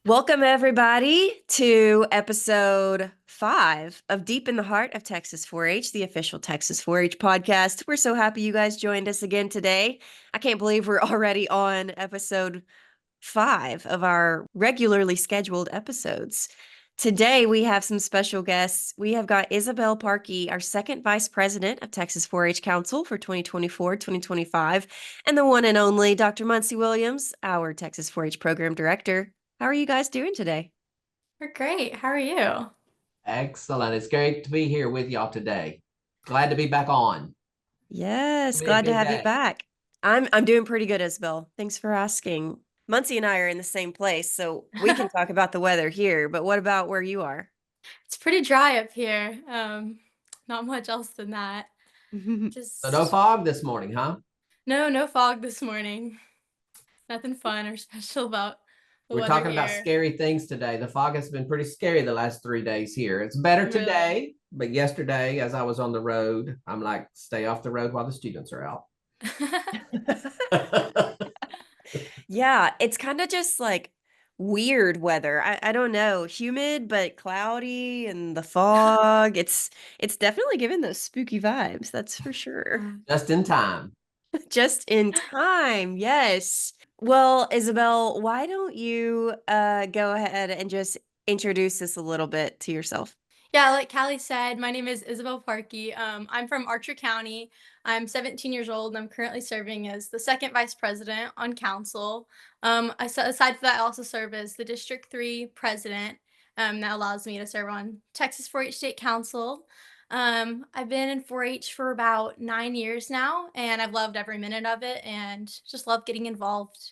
Welcome, everybody, to episode 5 of Deep in the Heart of Texas 4-H, the official Texas 4-H podcast. We're so happy you guys joined us again today. I can't believe we're already on episode 5 of our regularly scheduled episodes. Today, we have some special guests. We have got Isabelle Parkey, our second vice president of Texas 4-H Council for 2024-2025, and the one and only Dr. Muncie Williams, our Texas 4-H program director. How are you guys doing today? We're great. How are you? Excellent. It's great to be here with y'all today. Glad to be back on. Yes, It'll be a glad to good have you day. back. I'm doing pretty good, Isabel. Thanks for asking. Muncie and I are in the same place, so we can talk about the weather here, but what about where you are? It's pretty dry up here. Not much else than that. So no Just fog this morning, huh? no fog this morning. Nothing fun or special about the We're weather talking about here. scary things today. The fog has been pretty scary the last 3 days here. It's better Really. today, but yesterday, as I was on the road, I'm like, stay off the road while the students are out. Yeah, it's kind of just like weird weather. I don't know, humid but cloudy and the fog. It's definitely giving those spooky vibes, that's for sure. Just in time. Just in time, yes. Well, Isabel, why don't you go ahead and just introduce us a little bit to yourself? Yeah, like Callie said, my name is Isabelle Parkey. I'm from Archer County. I'm 17 years old, and I'm currently serving as the second vice president on council. Aside from that, I also serve as the District 3 president. That allows me to serve on Texas 4-H State Council. I've been in 4-H for about 9 years now, and I've loved every minute of it, and just love getting involved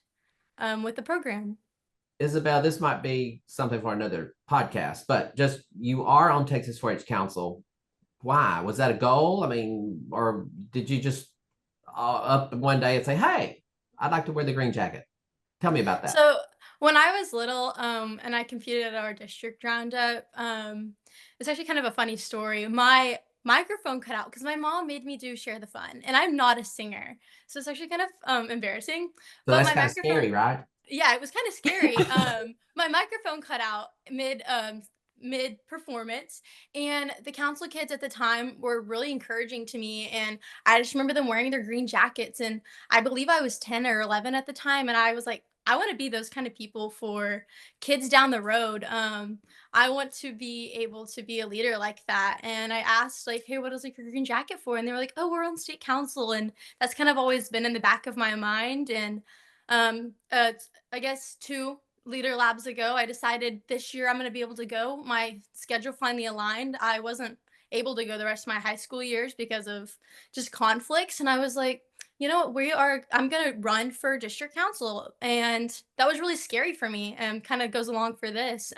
with the program. Isabel, this might be something for another podcast, but just you are on Texas 4-H Council. Why? Was that a goal? I mean, or did you just up one day and say, hey, I'd like to wear the green jacket? Tell me about that. So when I was little, and I competed at our district roundup, it's actually kind of a funny story. My microphone cut out because my mom made me do share the fun, and I'm not a singer, so it's actually kind of embarrassing. So But that's my kind of microphone, scary, right? yeah, it was kind of scary. My microphone cut out mid performance, and the council kids at the time were really encouraging to me, and I just remember them wearing their green jackets, and I believe I was 10 or 11 at the time, and I was like, I want to be those kind of people for kids down the road. I want to be able to be a leader like that. And I asked, like, hey, what is like your green jacket for? And they were like, oh, we're on state council. And that's kind of always been in the back of my mind. And I guess 2 leader labs ago, I decided this year I'm going to be able to go. My schedule finally aligned. I wasn't able to go the rest of my high school years because of just conflicts. And I was like, you know what, I'm going to run for district council. And that was really scary for me and kind of goes along for this.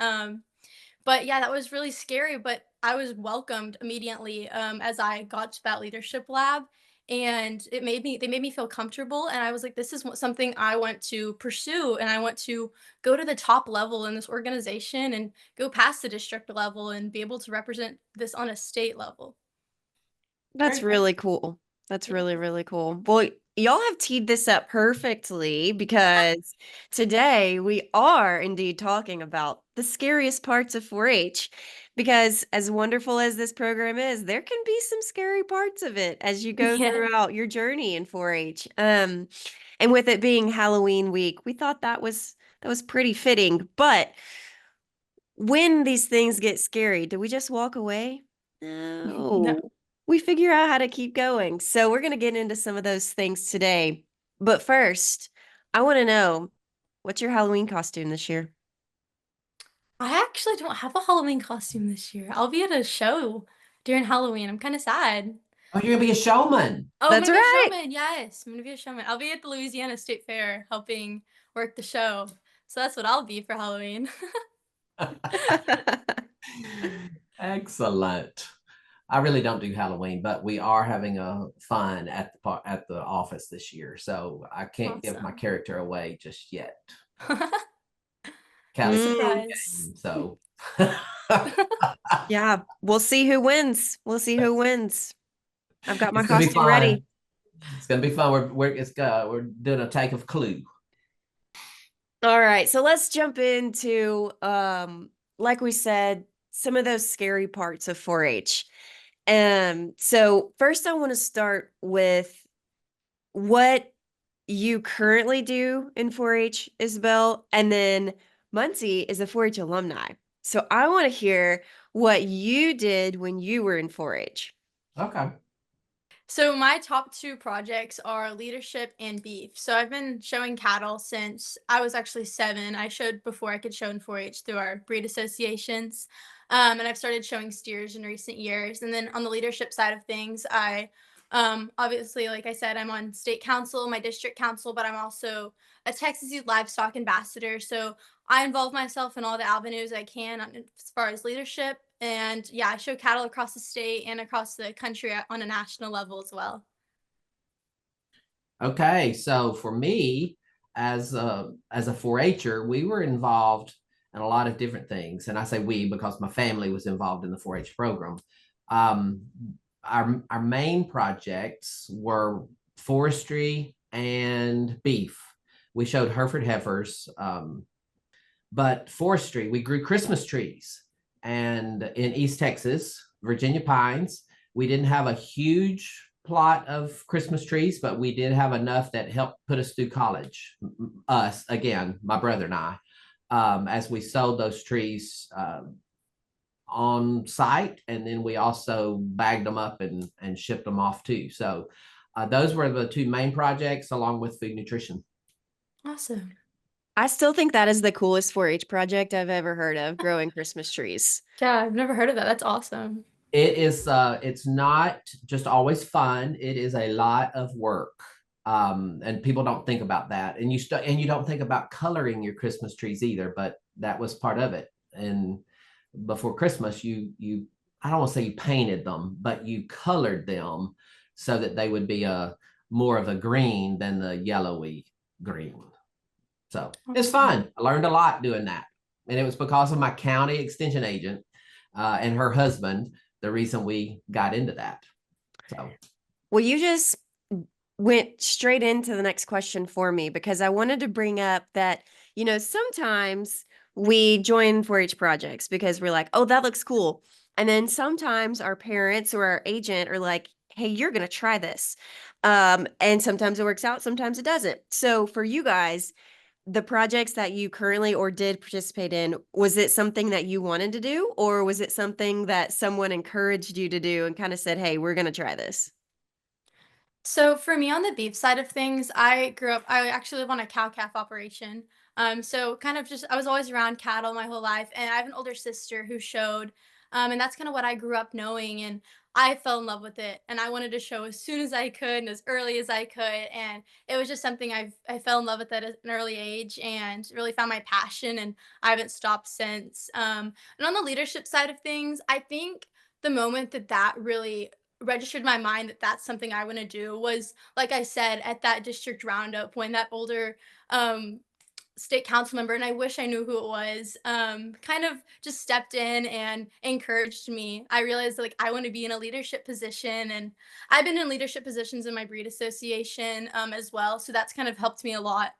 But yeah, that was really scary, but I was welcomed immediately as I got to that leadership lab, and they made me feel comfortable, and I was like, this is something I want to pursue, and I want to go to the top level in this organization and go past the district level and be able to represent this on a state level. That's Very cool. really cool. That's Yeah. really, really cool. Well, y'all have teed this up perfectly because today we are indeed talking about the scariest parts of 4-H. Because as wonderful as this program is, there can be some scary parts of it as you go Yeah. throughout your journey in 4-H. And with it being Halloween week, we thought that was pretty fitting. But when these things get scary, do we just walk away? No. No. We figure out how to keep going. So we're going to get into some of those things today. But first, I want to know, what's your Halloween costume this year? I actually don't have a Halloween costume this year. I'll be at a show during Halloween. I'm kind of sad. Oh, you're gonna be a showman. Oh, I'm That's gonna be a right. showman. Yes, I'm gonna be a showman. I'll be at the Louisiana State Fair helping work the show. So that's what I'll be for Halloween. Excellent. I really don't do Halloween, but we are having a fun at the office this year, so I can't give my Awesome. character away just yet. Big Callie played the surprise. game, so Yeah, we'll see who wins. We'll see who wins. I've got my it's gonna be costume fun. ready. It's gonna be fun. We're doing a take of Clue. All right, so let's jump into like we said, some of those scary parts of 4-H. So first I want to start with what you currently do in 4-H, Isabel, and then Muncie is a 4-H alumni. So I want to hear what you did when you were in 4-H. Okay. So my top two projects are leadership and beef. So I've been showing cattle since I was actually 7. I showed before I could show in 4-H through our breed associations. And I've started showing steers in recent years. And then on the leadership side of things, I obviously, like I said, I'm on state council, my district council, but I'm also a Texas Youth Livestock Ambassador. So I involve myself in all the avenues I can as far as leadership. And yeah, I show cattle across the state and across the country on a national level as well. Okay, so for me, as a 4-H'er, we were involved in a lot of different things, and I say we because my family was involved in the 4-H program. Um, our main projects were forestry and beef. We showed Hereford heifers, but forestry, we grew Christmas trees, and in East Texas, Virginia pines. We didn't have a huge plot of Christmas trees, but we did have enough that helped put us through college. Us, again, my brother and I, as we sold those trees on site, and then we also bagged them up and shipped them off too. So those were the two main projects, along with food nutrition. Awesome. I still think that is the coolest 4-H project I've ever heard of, growing Christmas trees. Yeah, I've never heard of that. That's awesome. It is it's not just always fun. It is a lot of work. And people don't think about that. And you don't think about coloring your Christmas trees either, but that was part of it. And before Christmas, you I don't want to say you painted them, but you colored them so that they would be a more of a green than the yellowy green. So it's fun. I learned a lot doing that. And it was because of my county extension agent and her husband, the reason we got into that. So, Well, you just went straight into the next question for me, because I wanted to bring up that, sometimes we join 4-H projects because we're like, oh, that looks cool. And then sometimes our parents or our agent are like, hey, you're going to try this. And sometimes it works out, sometimes it doesn't. So for you guys, the projects that you currently or did participate in, was it something that you wanted to do, or was it something that someone encouraged you to do and kind of said, hey, we're going to try this? So for me on the beef side of things, I actually live on a cow-calf operation. So kind of just, I was always around cattle my whole life, and I have an older sister who showed, and that's kind of what I grew up knowing, and I fell in love with it, and I wanted to show as soon as I could and as early as I could, and it was just something I fell in love with at an early age and really found my passion, and I haven't stopped since. And on the leadership side of things, I think the moment that really registered my mind that that's something I want to do was, like I said, at that district roundup when that older um, state council member, and I wish I knew who it was, kind of just stepped in and encouraged me. I realized like I want to be in a leadership position, and I've been in leadership positions in my breed association as well. So that's kind of helped me a lot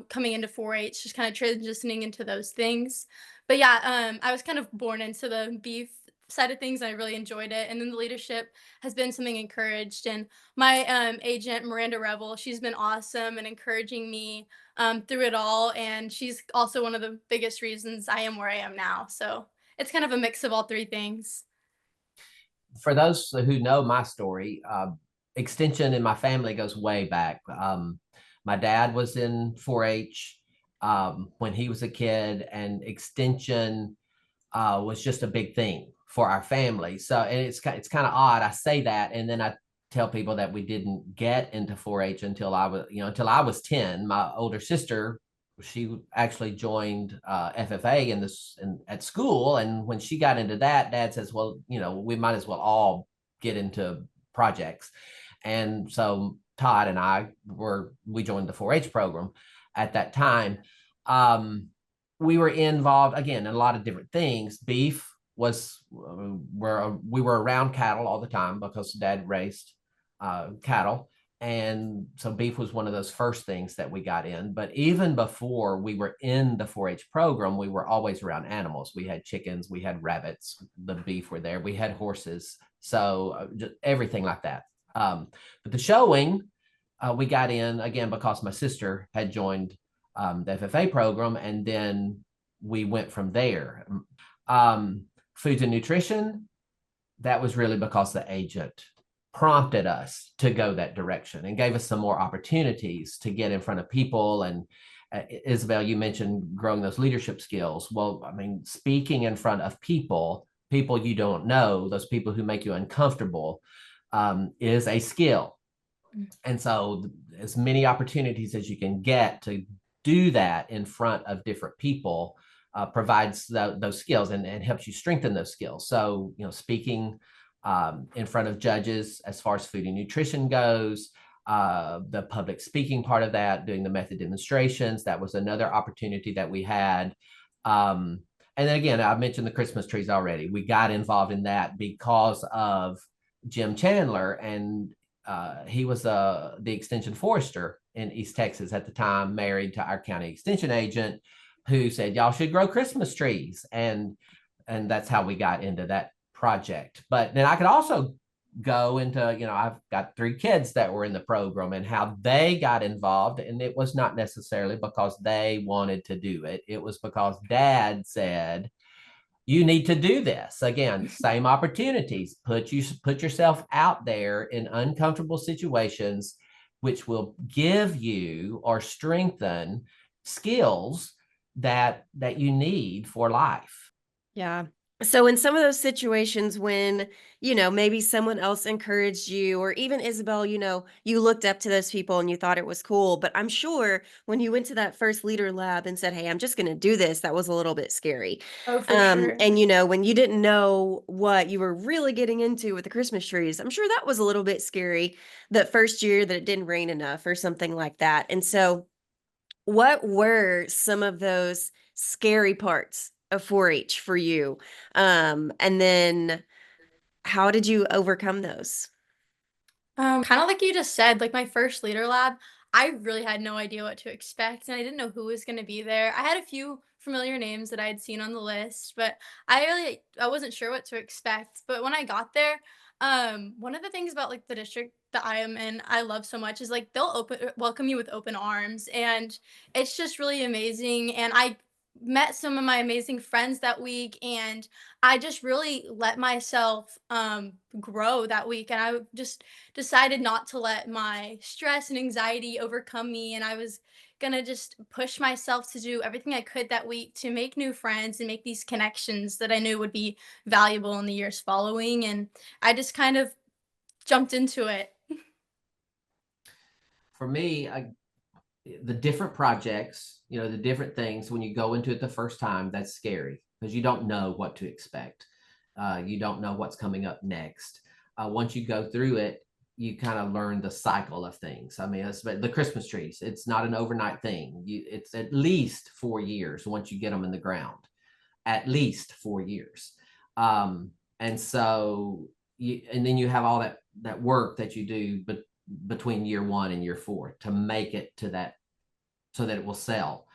coming into 4-H, just kind of transitioning into those things. But yeah, I was kind of born into the beef side of things. I really enjoyed it. And then the leadership has been something encouraged. And my agent, Miranda Revel, she's been awesome and encouraging me through it all. And she's also one of the biggest reasons I am where I am now. So it's kind of a mix of all three things. for those who know my story, extension in my family goes way back. My dad was in 4-H when he was a kid, and extension was just a big thing for our family. So, and it's kind of odd. I say that, and then I tell people that we didn't get into 4-H until I was 10. My older sister, she actually joined FFA at school, and when she got into that, Dad says, "Well, we might as well all get into projects." And so Todd and we joined the 4-H program at that time. We were involved again in a lot of different things. Beef was where we were around cattle all the time because Dad raised cattle, And so beef was one of those first things that we got in. But even before we were in the 4-H program, we were always around animals. We had chickens, we had rabbits, the beef were there, we had horses. So just everything like that. But the showing, we got in again because my sister had joined the FFA program, and then we went from there. Foods and nutrition, that was really because the agent prompted us to go that direction and gave us some more opportunities to get in front of people. And Isabelle, you mentioned growing those leadership skills. Well, I mean, speaking in front of people you don't know, those people who make you uncomfortable, is a skill. And so as many opportunities as you can get to do that in front of different people provides those skills and helps you strengthen those skills. So, speaking in front of judges as far as food and nutrition goes, the public speaking part of that, doing the method demonstrations, that was another opportunity that we had. And then again, I mentioned the Christmas trees already. We got involved in that because of Jim Chandler, and he was the extension forester in East Texas at the time, married to our county extension agent, who said, y'all should grow Christmas trees. And that's how we got into that project. But then I could also go into, I've got 3 kids that were in the program and how they got involved. And it was not necessarily because they wanted to do it. It was because dad said, you need to do this. Again, same opportunities. Put yourself out there in uncomfortable situations, which will give you or strengthen skills that you need for life. Yeah. So in some of those situations when, maybe someone else encouraged you, or even Isabelle, you looked up to those people and you thought it was cool. But I'm sure when you went to that first leader lab and said, hey, I'm just going to do this, that was a little bit scary. Oh, for sure. And, when you didn't know what you were really getting into with the Christmas trees, I'm sure that was a little bit scary that first year that it didn't rain enough or something like that. And so what were some of those scary parts of 4-H for you? And then how did you overcome those? Kind of like you just said, like my first leader lab, I really had no idea what to expect, and I didn't know who was going to be there. I had a few familiar names that I had seen on the list, but I wasn't sure what to expect. But when I got there, one of the things about like the district that I am in, I love so much is like they'll welcome you with open arms, and it's just really amazing. And I met some of my amazing friends that week, and I just really let myself grow that week, and I just decided not to let my stress and anxiety overcome me, and I was gonna just push myself to do everything I could that week to make new friends and make these connections that I knew would be valuable in the years following. And I just kind of jumped into it. For me, the different projects, the different things, when you go into it the first time, that's scary because you don't know what to expect. You don't know what's coming up next. Once you go through it, you kind of learn the cycle of things. I mean, the Christmas trees, it's not an overnight thing. It's at least 4 years once you get them in the ground, at least 4 years. And so and then you have all that work that you do, but between year 1 and year 4 to make it to that so that it will sell.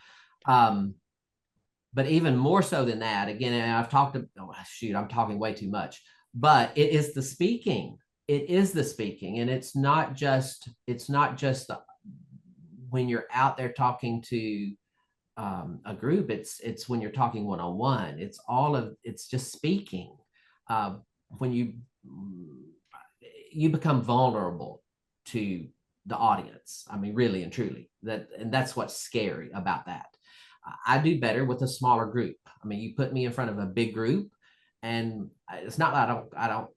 But even more so than that, again, and I'm talking way too much, but it is the speaking. It is the speaking. And it's not just when you're out there talking to a group, it's when you're talking one-on-one, it's just speaking. When you become vulnerable to the audience. I mean, really and truly, and that's what's scary about that. I do better with a smaller group. I mean, you put me in front of a big group, and it's not that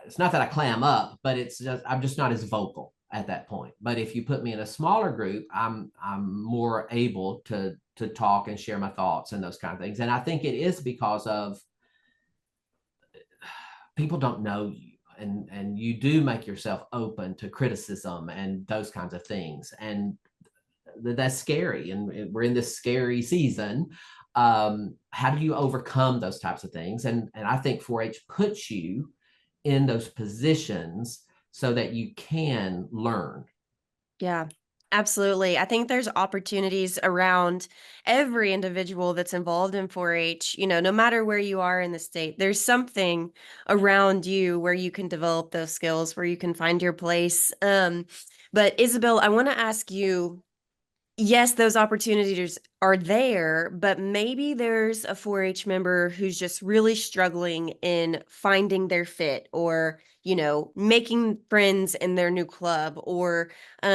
it's not that I clam up, but it's just I'm just not as vocal at that point. But if you put me in a smaller group, I'm more able to talk and share my thoughts and those kind of things. And I think it is because of people don't know you. And you do make yourself open to criticism and those kinds of things. And that's scary. And we're in this scary season. How do you overcome those types of things? And I think 4-H puts you in those positions so that you can learn Yeah, absolutely. I think there's opportunities around every individual that's involved in 4-H, no matter where you are in the state, there's something around you where you can develop those skills, where you can find your place. But Isabel, I want to ask you, yes, those opportunities are there, but maybe there's a 4-H member who's just really struggling in finding their fit, or, making friends in their new club, or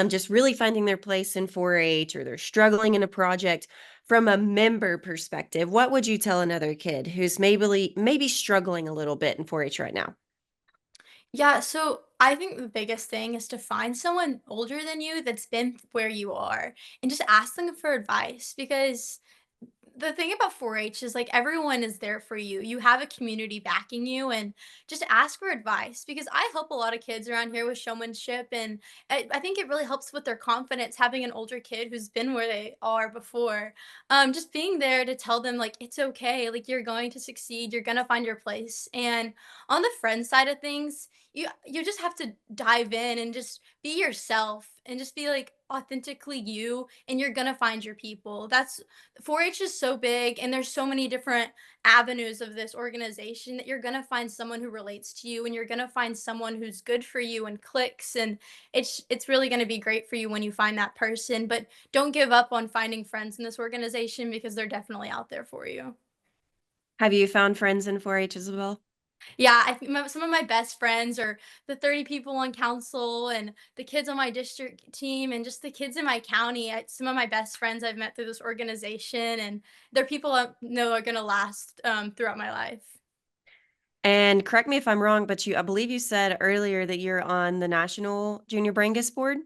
just really finding their place in 4-H, or they're struggling in a project. From a member perspective, what would you tell another kid who's maybe struggling a little bit in 4-H right now? Yeah, so I think the biggest thing is to find someone older than you that's been where you are and just ask them for advice, because the thing about 4-H is like everyone is there for you. You have a community backing you, and just ask for advice, because I help a lot of kids around here with showmanship, and I think it really helps with their confidence having an older kid who's been where they are before. Just being there to tell them like it's okay, like you're going to succeed, you're gonna find your place. And on the friend side of things, you just have to dive in and just be yourself and just be like authentically you, and you're gonna find your people. That's 4-H is so big, and there's so many different avenues of this organization that you're going to find someone who relates to you, and you're going to find someone who's good for you and clicks, and it's really going to be great for you when you find that person. But don't give up on finding friends in this organization, because they're definitely out there for you. Have you found friends in 4-H as well? Yeah, I think some of my best friends are the 30 people on council and the kids on my district team and just the kids in my county. Some of my best friends I've met through this organization, and they're people I know are going to last throughout my life. And correct me if I'm wrong, but I believe you said earlier that you're on the National Junior Brangus Board?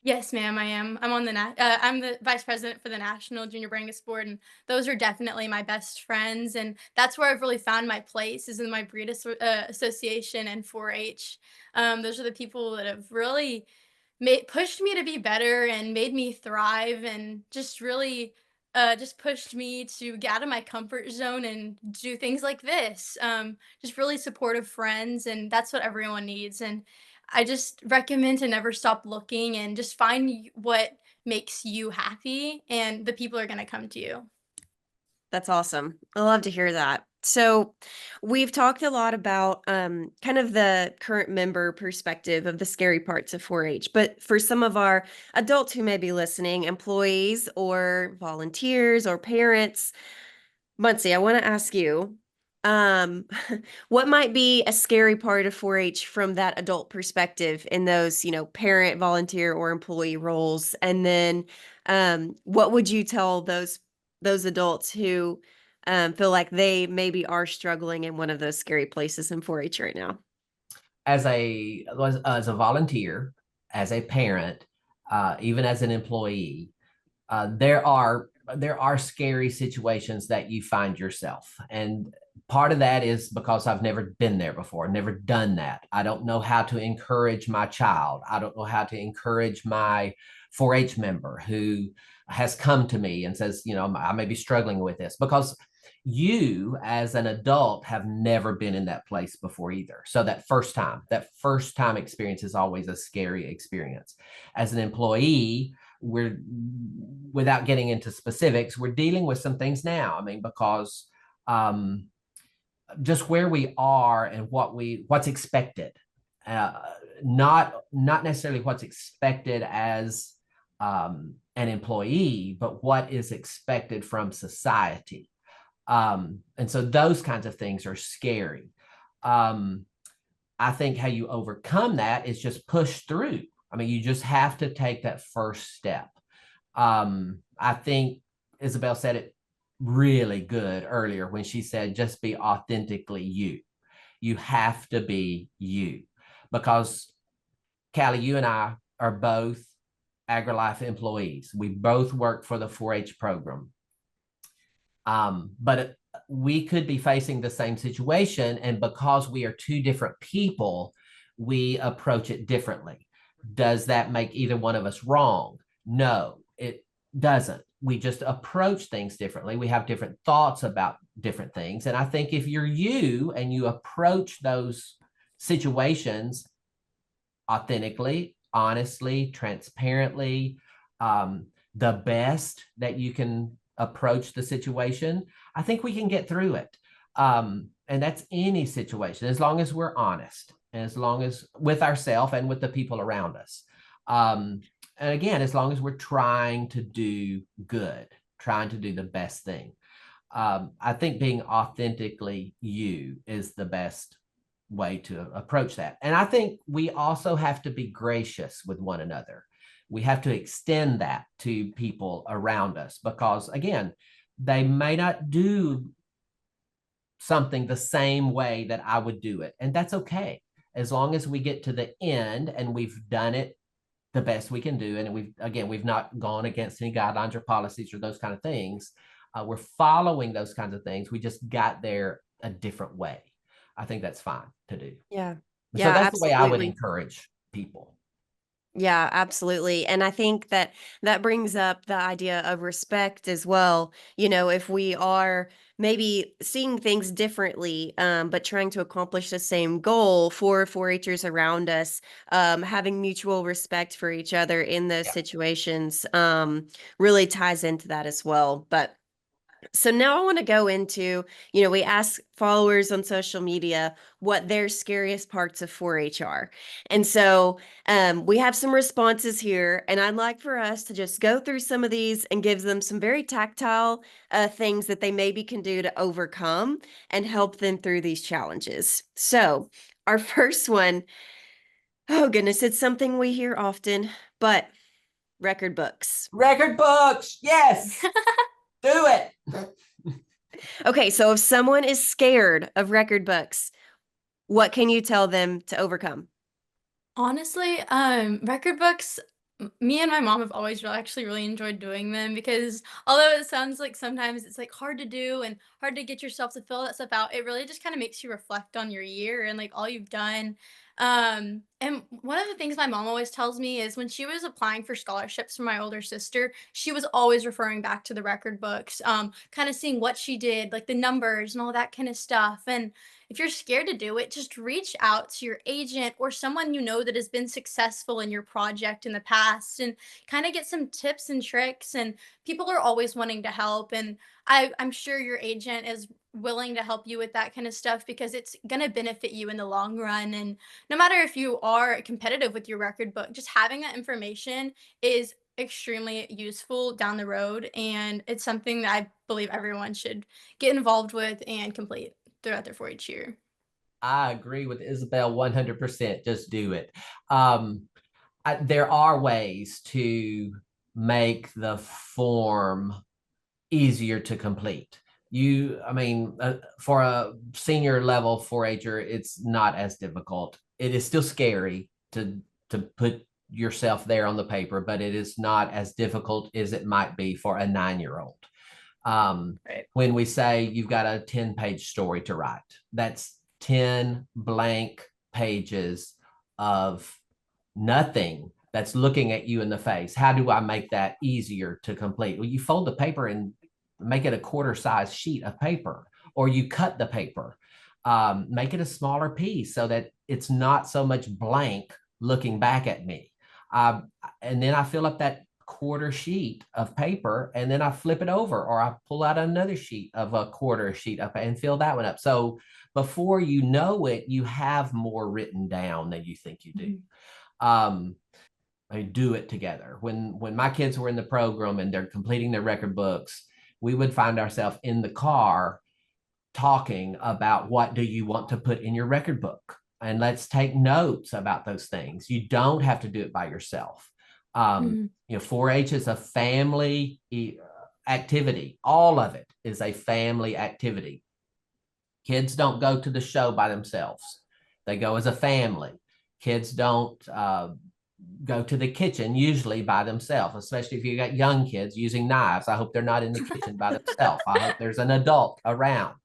Yes, ma'am, I am. I'm the vice president for the National Junior Brangus Board, and those are definitely my best friends. And that's where I've really found my place, is in my association and 4-H. Those are the people that have really pushed me to be better and made me thrive, and just really just pushed me to get out of my comfort zone and do things like this. Just really supportive friends, and that's what everyone needs. And I just recommend to never stop looking and just find what makes you happy, and the people are going to come to you. That's awesome. I love to hear that. So, we've talked a lot about kind of the current member perspective of the scary parts of 4-H, but for some of our adults who may be listening, employees or volunteers or parents, Muncie, I want to ask you, um, what might be a scary part of 4-H from that adult perspective in those, parent, volunteer, or employee roles? And then, what would you tell those adults who feel like they maybe are struggling in one of those scary places in 4-H right now? As a volunteer, as a parent, even as an employee, there are scary situations that you find yourself, and part of that is because I've never been there before, never done that. I don't know how to encourage my child. I don't know how to encourage my 4-H member who has come to me and says, I may be struggling with this, because you as an adult have never been in that place before either. So that first time experience is always a scary experience. As an employee, we're, without getting into specifics, we're dealing with some things now. I mean, because just where we are and what's expected, uh, not necessarily what's expected as an employee, but what is expected from society. And so those kinds of things are scary. I think how you overcome that is just push through. I mean, you just have to take that first step. I think Isabelle said it really good earlier when she said, just be authentically you. You have to be you, because Callie, you and I are both AgriLife employees. We both work for the 4-H program. But we could be facing the same situation, and because we are two different people, we approach it differently. Does that make either one of us wrong? No, it doesn't. We just approach things differently. We have different thoughts about different things. And I think if you're you and you approach those situations authentically, honestly, transparently, the best that you can approach the situation, I think we can get through it. And that's any situation, as long as we're honest, and as long as with ourselves and with the people around us. And again, as long as we're trying to do good, trying to do the best thing. I think being authentically you is the best way to approach that. And I think we also have to be gracious with one another. We have to extend that to people around us because, again, they may not do something the same way that I would do it. And that's okay. As long as we get to the end and we've done it the best we can do. And we've not gone against any guidelines or policies or those kind of things. We're following those kinds of things. We just got there a different way. I think that's fine to do. Yeah. So Yeah, that's the way I would absolutely. encourage people. Yeah, absolutely. And I think that that brings up the idea of respect as well. You know, if we are maybe seeing things differently, but trying to accomplish the same goal for 4-Hers around us, having mutual respect for each other in those Yeah. situations, really ties into that as well. But so now I want to go into, we ask followers on social media what their scariest parts of 4-H are. And so we have some responses here, and I'd like for us to just go through some of these and give them some very tactile things that they maybe can do to overcome and help them through these challenges. So our first one, oh goodness, it's something we hear often, but record books. Record books. Yes. Do it. Okay, so if someone is scared of record books, what can you tell them to overcome? Honestly, record books, me and my mom have always actually really enjoyed doing them because although it sounds like sometimes it's like hard to do and hard to get yourself to fill that stuff out, it really just kind of makes you reflect on your year and like all you've done. And one of the things my mom always tells me is when she was applying for scholarships for my older sister, she was always referring back to the record books, kind of seeing what she did, like the numbers and all that kind of stuff. And if you're scared to do it, just reach out to your agent or someone you know that has been successful in your project in the past and kind of get some tips and tricks. And people are always wanting to help. And I'm sure your agent is willing to help you with that kind of stuff because it's going to benefit you in the long run. And no matter if you are competitive with your record book, just having that information is extremely useful down the road. And it's something that I believe everyone should get involved with and complete throughout their 4-H year. I agree with Isabelle 100%. Just do it. There are ways to make the form easier to complete. For a senior level 4-Her, it's not as difficult. It is still scary to put yourself there on the paper, but it is not as difficult as it might be for a 9-year-old. Right. When we say you've got a 10-page story to write, that's 10 blank pages of nothing that's looking at you in the face. How do I make that easier to complete? Well, you fold the paper and make it a quarter size sheet of paper, or you cut the paper, make it a smaller piece so that it's not so much blank looking back at me. And then I fill up that quarter sheet of paper and then I flip it over, or I pull out another sheet of a quarter sheet up and fill that one up. So before you know it, you have more written down than you think you do. I do it together. When my kids were in the program and they're completing their record books, we would find ourselves in the car talking about what do you want to put in your record book, and let's take notes about those things. You don't have to do it by yourself. 4-H is a family activity. All of it is a family activity. Kids don't go to the show by themselves. They go as a family. Kids don't go to the kitchen usually by themselves, especially if you got young kids using knives. I hope they're not in the kitchen by themselves. I hope there's an adult around.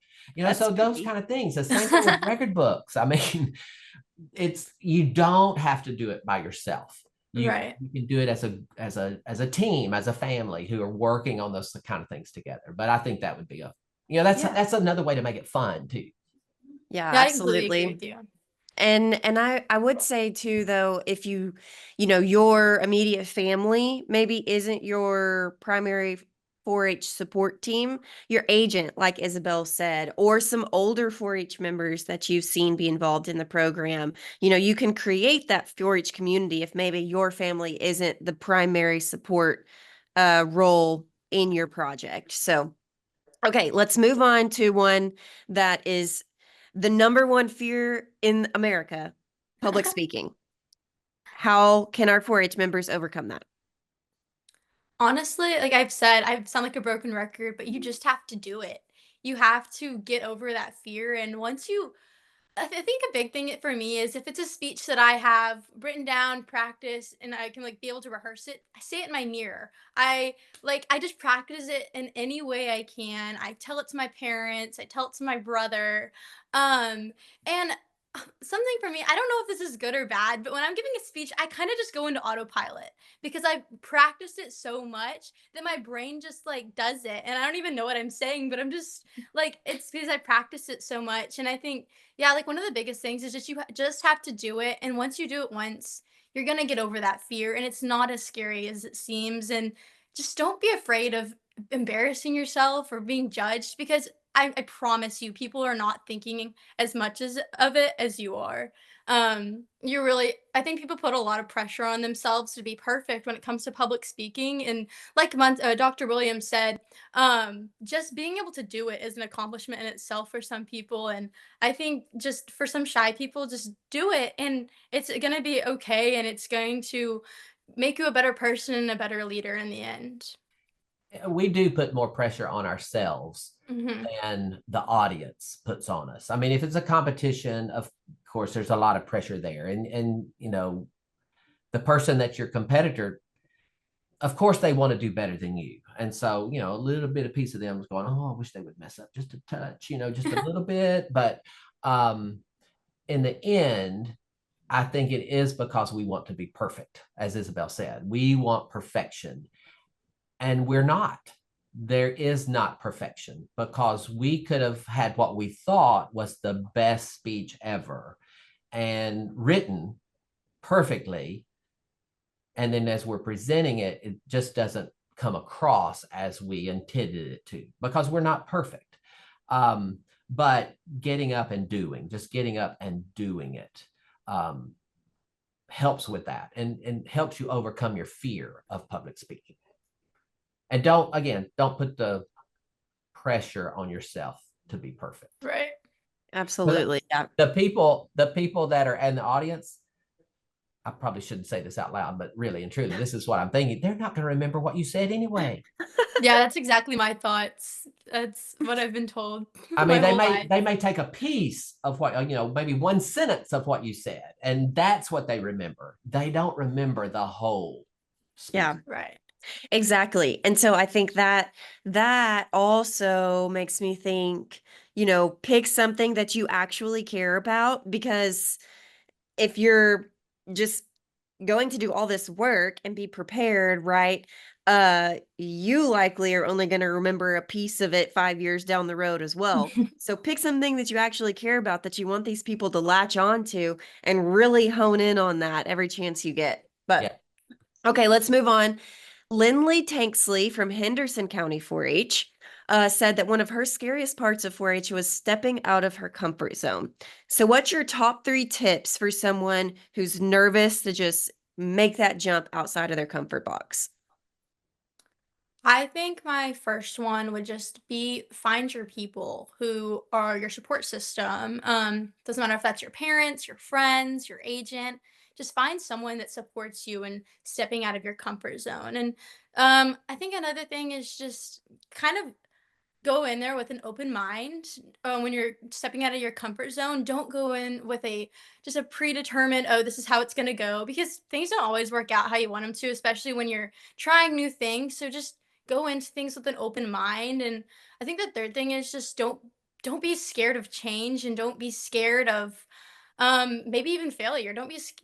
So those kind of things. The same thing with record books. I mean, you don't have to do it by yourself. You can do it as a team, as a family who are working on those kind of things together. But I think that would be that's another way to make it fun too. Yeah, I completely agree absolutely. with you. And I would say too, though, if your immediate family maybe isn't your primary 4-H support team, your agent, like Isabel said, or some older 4-H members that you've seen be involved in the program, you can create that 4-H community if maybe your family isn't the primary support role in your project. So, okay, let's move on to one that is the number one fear in America, public speaking. How can our 4-H members overcome that? Honestly, like I've said, I sound like a broken record, but you just have to do it. You have to get over that fear. And once you I think a big thing for me is if it's a speech that I have written down, practice, and I can like be able to rehearse it, I say it in my mirror. I just practice it in any way I can. I tell it to my parents, I tell it to my brother. And something for me, I don't know if this is good or bad, but when I'm giving a speech, I kind of just go into autopilot because I practiced it so much that my brain just like does it. And I don't even know what I'm saying, but I'm just like, it's because I practiced it so much. And I think yeah, like one of the biggest things is just just have to do it. And once you do it once, you're going to get over that fear. And it's not as scary as it seems. And just don't be afraid of embarrassing yourself or being judged because I promise you, people are not thinking as much as of it as you are. You're really, I think people put a lot of pressure on themselves to be perfect when it comes to public speaking. And like Dr. Williams said, just being able to do it is an accomplishment in itself for some people. And I think just for some shy people, just do it and it's going to be okay. And it's going to make you a better person and a better leader in the end. We do put more pressure on ourselves Hmm. than the audience puts on us. I mean, if it's a competition, of course, there's a lot of pressure there. And the person that's your competitor, of course, they want to do better than you. And so, a little bit of piece of them is going, oh, I wish they would mess up just a touch, just a little bit. But in the end, I think it is because we want to be perfect, as Isabel said. We want perfection, and we're not. There is not perfection because we could have had what we thought was the best speech ever and written perfectly. And then as we're presenting it, it just doesn't come across as we intended it to because we're not perfect. But just getting up and doing it helps with that and helps you overcome your fear of public speaking. And don't put the pressure on yourself to be perfect. Right. Absolutely. Yeah. The people that are in the audience, I probably shouldn't say this out loud, but really and truly, this is what I'm thinking. They're not going to remember what you said anyway. Yeah, that's exactly my thoughts. That's what I've been told I my mean, whole life. they may take a piece of what, maybe one sentence of what you said, and that's what they remember. They don't remember the whole speech. Yeah. Right. Exactly. And so I think that also makes me think, pick something that you actually care about, because if you're just going to do all this work and be prepared, right? You likely are only going to remember a piece of it 5 years down the road as well. So pick something that you actually care about, that you want these people to latch on to, and really hone in on that every chance you get. But Yeah. okay, let's move on. Lindley Tanksley from Henderson County 4-H said that one of her scariest parts of 4-H was stepping out of her comfort zone. So what's your top 3 tips for someone who's nervous to just make that jump outside of their comfort box? I think my first one would just be find your people who are your support system. Doesn't matter if that's your parents, your friends, your agent. Just find someone that supports you in stepping out of your comfort zone. And I think another thing is just kind of go in there with an open mind when you're stepping out of your comfort zone. Don't go in with a just a predetermined, oh, this is how it's going to go, because things don't always work out how you want them to, especially when you're trying new things. So just go into things with an open mind. And I think the third thing is just don't be scared of change, and don't be scared of maybe even failure.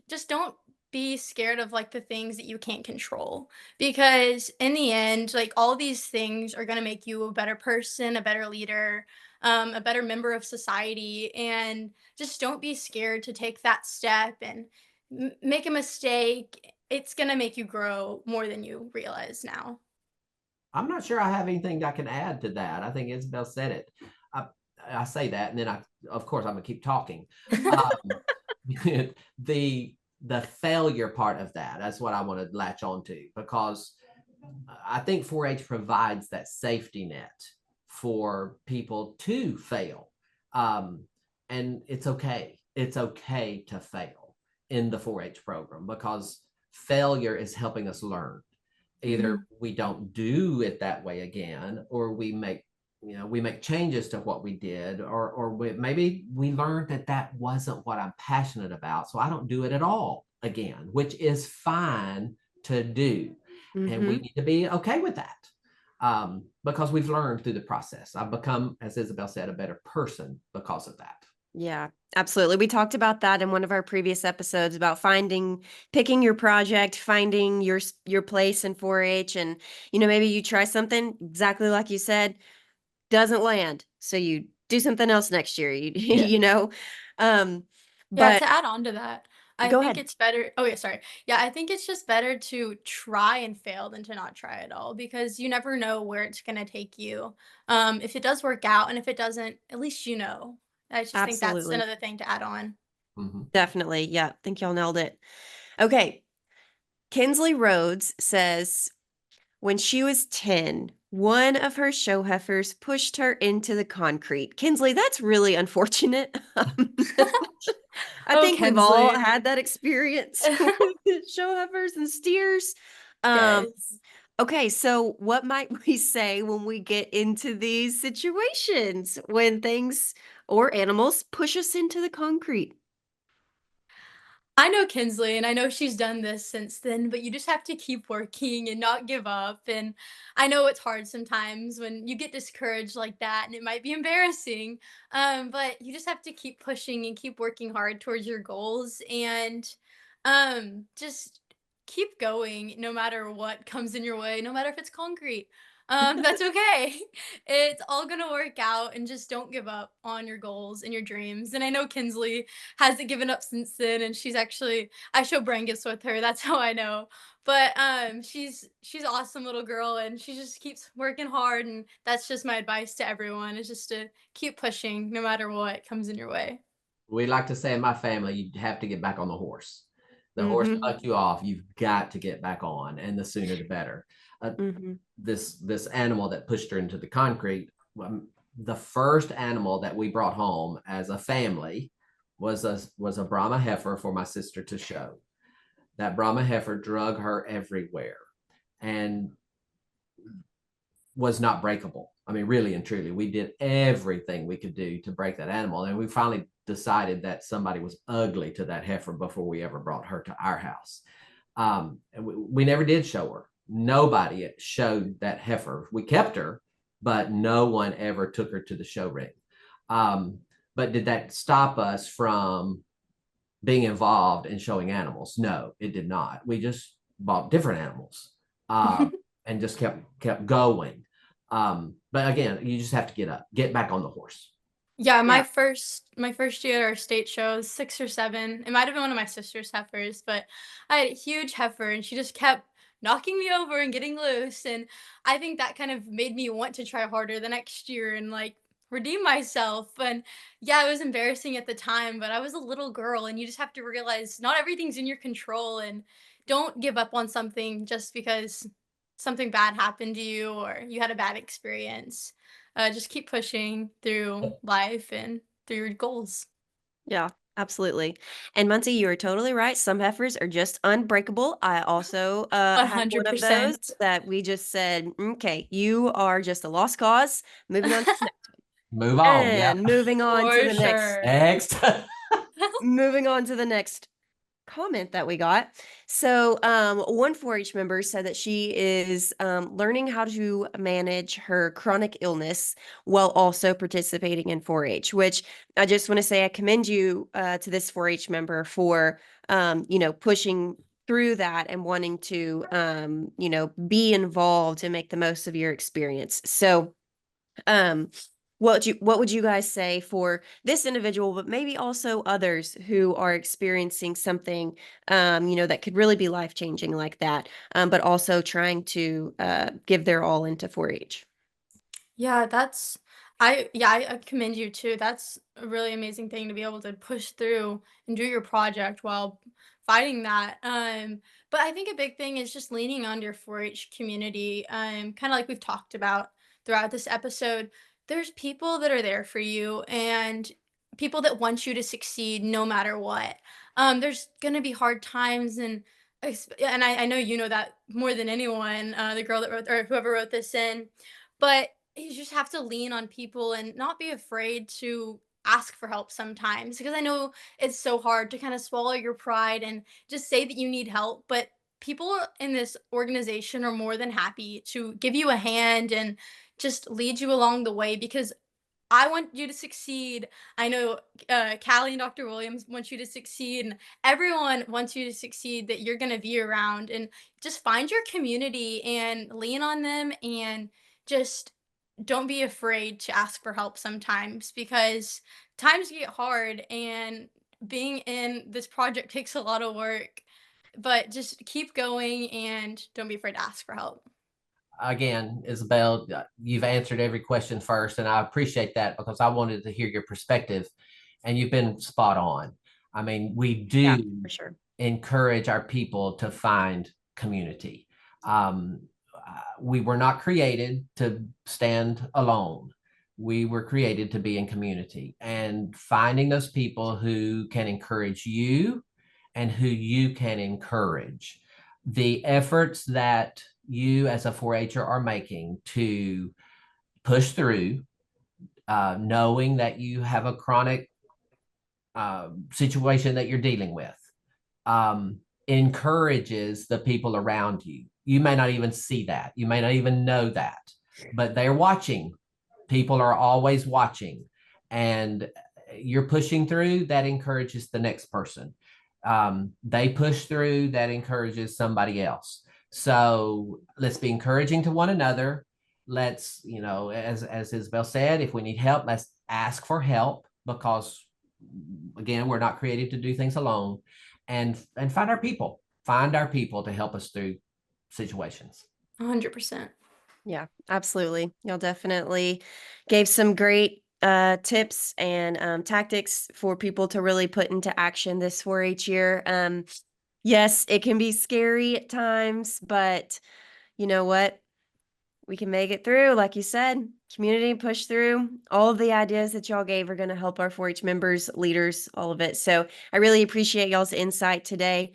Just don't be scared of like the things that you can't control, because in the end, like all these things are going to make you a better person, a better leader. a better member of society, and just don't be scared to take that step and make a mistake. It's going to make you grow more than you realize now. I'm not sure I have anything I can add to that. I think Isabel said it. I, I say that, and then of course, I'm gonna keep talking. Um, the the failure part of that's what I want to latch on to, because I think 4-H provides that safety net for people to fail, and it's okay. It's okay to fail in the 4-H program, because failure is helping us learn. Either we don't do it that way again, or we make changes to what we did, or maybe we learned that wasn't what I'm passionate about, so I don't do it at all again, which is fine to do. And we need to be okay with that, because we've learned through the process. I've become, as Isabel said, a better person because of that. Yeah, absolutely. We talked about that in one of our previous episodes about picking your project, finding your place in 4-H, and maybe you try something exactly like you said, doesn't land, so you do something else next year. Yeah. Um, Yeah, but to add on to that, I go think ahead. it's better. Oh, yeah, sorry. Yeah, I think it's just better to try and fail than to not try at all, because you never know where it's going to take you. If it does work out, and if it doesn't, at least you know. I just think that's Absolutely, another thing to add on. definitely. Yeah, I think y'all nailed it. Okay, Kinsley Rhodes says, when she was 10, one of her show heifers pushed her into the concrete. Kinsley, that's really unfortunate. I Oh, think we've all Kensley. had that experience with show heifers and steers. Um, Yes. okay, so what might we say when we get into these situations when things or animals push us into the concrete? I know Kinsley, and I know she's done this since then, but you just have to keep working and not give up. And I know it's hard sometimes when you get discouraged like that, and it might be embarrassing. But you just have to keep pushing and keep working hard towards your goals, and just keep going no matter what comes in your way, no matter if it's concrete. That's okay. It's all gonna work out, and just don't give up on your goals and your dreams. And I know Kinsley hasn't given up since then, and she's actually, I show Brangus with her, that's how I know. But she's an awesome little girl, and she just keeps working hard, and that's just my advice to everyone, is just to keep pushing no matter what comes in your way. We like to say in my family, you have to get back on the horse. The horse Mm-hmm. bucked you off, you've got to get back on, and the sooner the better. Mm-hmm. This animal that pushed her into the concrete, the first animal that we brought home as a family was a Brahma heifer for my sister to show. That Brahma heifer drug her everywhere and was not breakable. I mean, really and truly, we did everything we could do to break that animal. And we finally decided that somebody was ugly to that heifer before we ever brought her to our house. And we never did show her. Nobody showed that heifer. We kept her, but no one ever took her to the show ring. But did that stop us from being involved in showing animals? No, it did not. We just bought different animals, and just kept going. But again, you just have to get back on the horse. Yeah, Yeah. my first year at our state shows, 6 or 7. It might have been one of my sister's heifers, but I had a huge heifer, and she just kept knocking me over and getting loose. And I think that kind of made me want to try harder the next year and like redeem myself. And yeah, it was embarrassing at the time, but I was a little girl, and you just have to realize not everything's in your control, and don't give up on something just because something bad happened to you or you had a bad experience. Just keep pushing through life and through your goals. Yeah, absolutely. And Muncie, you are totally right. Some heifers are just unbreakable. I also had one of those 100%. that we just said, okay, you are just a lost cause. Moving on to the next Move one. on. Yeah. And moving on to For the next, sure. Next. moving on to the next comment that we got. So, one 4-H member said that she is learning how to manage her chronic illness while also participating in 4-H, which I just want to say I commend you to this 4-H member for, pushing through that and wanting to, be involved and make the most of your experience. So, um, what would you guys say for this individual, but maybe also others who are experiencing something, that could really be life-changing like that, but also trying to give their all into 4-H? Yeah, I commend you too. That's a really amazing thing to be able to push through and do your project while fighting that. But I think a big thing is just leaning on your 4-H community. Kind of like we've talked about throughout this episode. There's people that are there for you and people that want you to succeed no matter what. There's gonna be hard times and I know you know that more than anyone, the girl that wrote or whoever wrote this in. But you just have to lean on people and not be afraid to ask for help sometimes because I know it's so hard to kind of swallow your pride and just say that you need help, but people in this organization are more than happy to give you a hand and just lead you along the way because I want you to succeed. I know Callie and Dr. Williams want you to succeed, and everyone wants you to succeed that you're going to be around. And just find your community and lean on them, and just don't be afraid to ask for help sometimes because times get hard, and being in this project takes a lot of work. But just keep going and don't be afraid to ask for help. Again, Isabelle, you've answered every question first, and I appreciate that because I wanted to hear your perspective, and you've been spot on. I mean, we Yeah, do for sure. encourage our people to find community. We were not created to stand alone. We were created to be in community, and finding those people who can encourage you and who you can encourage. The efforts that you as a 4-H'er are making to push through, knowing that you have a chronic situation that you're dealing with, encourages the people around you. You may not even see that. You may not even know that, but they're watching. People are always watching. And you're pushing through, that encourages the next person. They push through, that encourages somebody else. So let's be encouraging to one another. Let's, as Isabelle said, if we need help, let's ask for help because, again, we're not created to do things alone. And find our people to help us through situations. 100%. Yeah, absolutely. Y'all definitely gave some great tips and tactics for people to really put into action this 4-H year. Yes, it can be scary at times, but you know what? We can make it through. Like you said, community push through. All of the ideas that y'all gave are going to help our 4-H members, leaders, all of it. So I really appreciate y'all's insight today.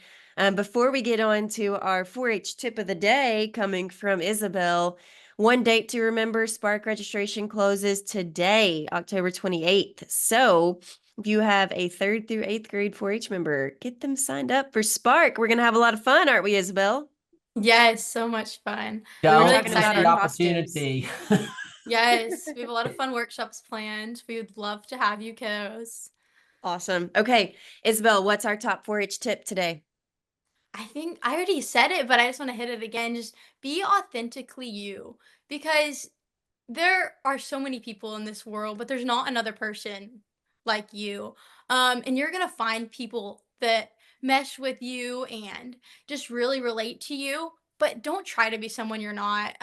Before we get on to our 4-H tip of the day coming from Isabelle, one date to remember, Spark registration closes today, October 28th. So if you have a 3rd through 8th grade 4-H member, get them signed up for Spark. We're going to have a lot of fun, aren't we, Isabelle? Yes, so much fun. We were Don't Really talking miss about the our excited. costumes. opportunity. Yes, we have a lot of fun workshops planned. We would love to have you kiddos. Awesome. Okay, Isabelle, what's our top 4-H tip today? I think I already said it, but I just want to hit it again. Just be authentically you because there are so many people in this world, but there's not another person like you. And you're gonna find people that mesh with you and just really relate to you, but don't try to be someone you're not.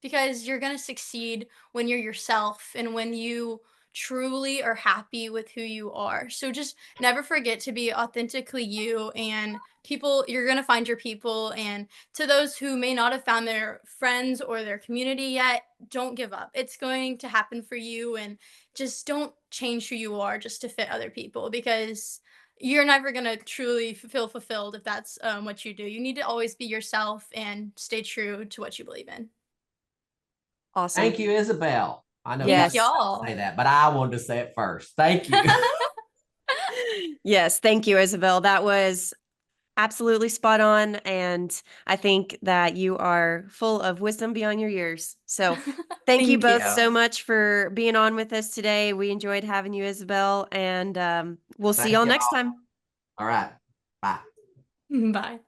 Because you're gonna succeed when you're yourself and when you truly are happy with who you are. So just never forget to be authentically you and people you're going to find your people and to those who may not have found their friends or their community yet, don't give up. It's going to happen for you and just don't change who you are just to fit other people because you're never going to truly feel fulfilled if that's what you do. You need to always be yourself and stay true to what you believe in. Awesome. Thank you, Isabelle. I know Thank Yes. y'all. say that, but I wanted to say it first. Thank you. Yes, thank you, Isabelle. That was absolutely spot on. And I think that you are full of wisdom beyond your years. So thank you Thank both you. so much for being on with us today. We enjoyed having you, Isabelle, and we'll see Thank y'all y'all. next time. All right. Bye. Bye.